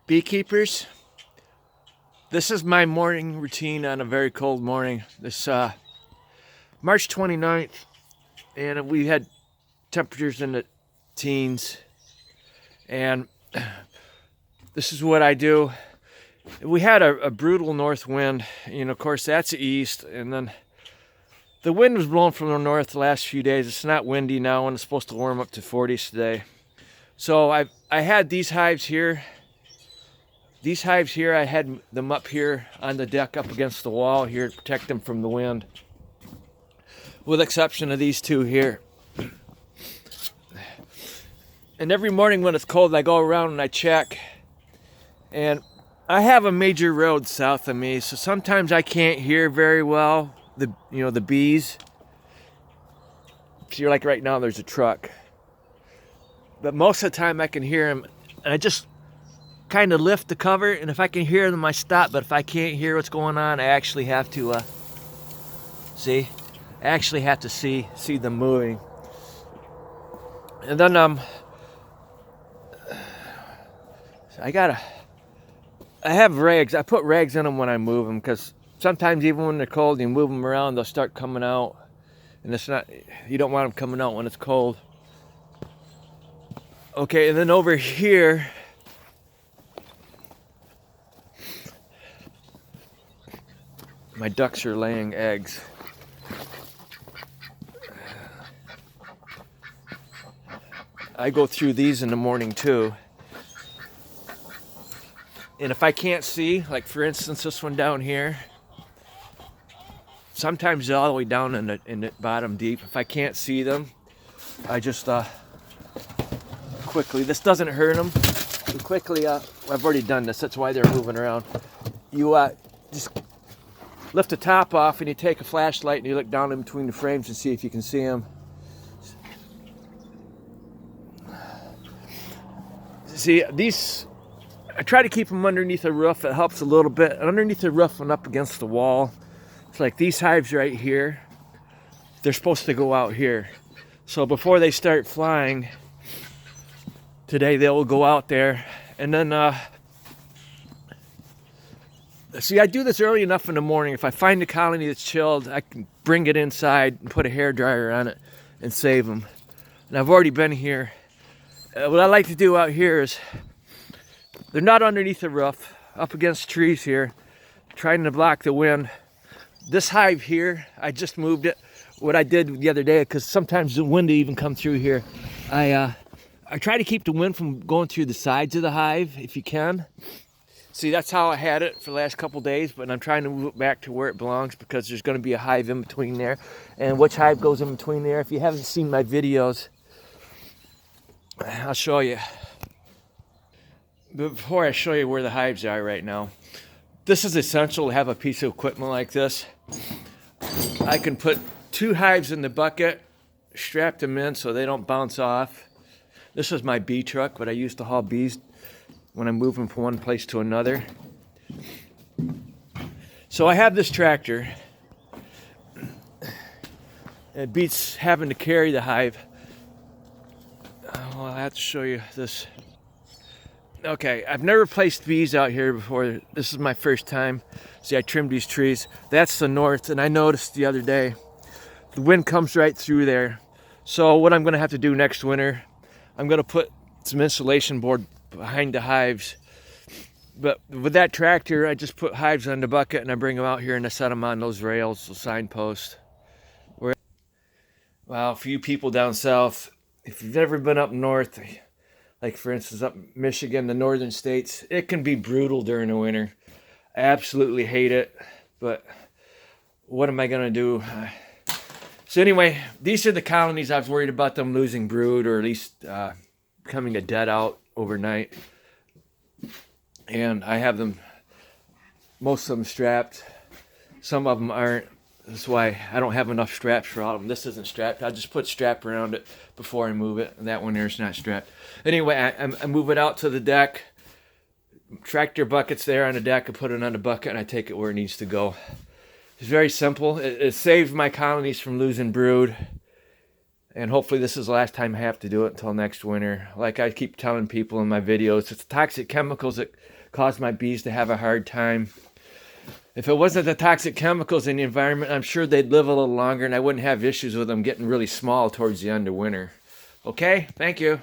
Beekeepers, this is my morning routine on a very cold morning. This March 29th, and we had temperatures in the teens, and this is what I do. We had a brutal north wind, of course that's the east, and then the wind was blowing from the north the last few days. It's not windy now, and it's supposed to warm up to 40s today. So I had these hives here. These hives here, I had them up here on the deck up against the wall here to protect them from the wind. With the exception of these two here. And every morning when it's cold, I go around and I check. And I have a major road south of me, so sometimes I can't hear very well the bees. So you're like right now there's a truck. But most of the time I can hear them, and I just kind of lift the cover, and if I can hear them I stop, but if I can't hear what's going on I actually have to see them moving. And then I have rags. I put rags in them when I move them, because sometimes even when they're cold, you move them around, they'll start coming out, and you don't want them coming out when it's cold. Okay, and then over here, my ducks are laying eggs. I go through these in the morning too. And if I can't see, like for instance this one down here, sometimes they're all the way down in the bottom deep. If I can't see them, I just quickly, this doesn't hurt them. Quickly, I've already done this, that's why they're moving around. You just lift the top off and you take a flashlight and you look down in between the frames and see if you can see them. See, these, I try to keep them underneath the roof. It helps a little bit. And underneath the roof and up against the wall. It's like these hives right here, they're supposed to go out here. So before they start flying, today they will go out there. And then, see, I do this early enough in the morning. If I find a colony that's chilled, I can bring it inside and put a hairdryer on it and save them. And I've already been here. What I like to do out here is, they're not underneath the roof, up against trees here, trying to block the wind. This hive here, I just moved it. What I did the other day, because sometimes the wind even come through here, I try to keep the wind from going through the sides of the hive if you can. See, that's how I had it for the last couple days, but I'm trying to move it back to where it belongs, because there's going to be a hive in between there. And which hive goes in between there? If you haven't seen my videos, I'll show you. But before I show you where the hives are right now, this is essential to have a piece of equipment like this. I can put 2 hives in the bucket, strap them in so they don't bounce off. This is my bee truck, but I used to haul bees when I move them from one place to another. So I have this tractor. It beats having to carry the hive. Well, I have to show you this. Okay, I've never placed bees out here before. This is my first time. See, I trimmed these trees. That's the north, and I noticed the other day, the wind comes right through there. So what I'm gonna have to do next winter, I'm gonna put some insulation board behind the hives. But with that tractor, I just put hives on the bucket and I bring them out here and I set them on those rails, those signposts. Well, for you people down south, if you've ever been up north, like for instance up Michigan, the northern states, it can be brutal during the winter. I absolutely hate it, but what am I gonna do? So anyway, these are the colonies. I was worried about them losing brood, or at least becoming a dead out overnight. And I have them, most of them strapped. Some of them aren't. That's why I don't have enough straps for all of them. This isn't strapped. I just put strap around it before I move it. And that one there is not strapped. Anyway, I move it out to the deck. Tractor bucket's there on the deck. I put it on the bucket and I take it where it needs to go. It's very simple. It saved my colonies from losing brood. And hopefully this is the last time I have to do it until next winter. Like I keep telling people in my videos, it's toxic chemicals that cause my bees to have a hard time. If it wasn't the toxic chemicals in the environment, I'm sure they'd live a little longer and I wouldn't have issues with them getting really small towards the end of winter. Okay, thank you.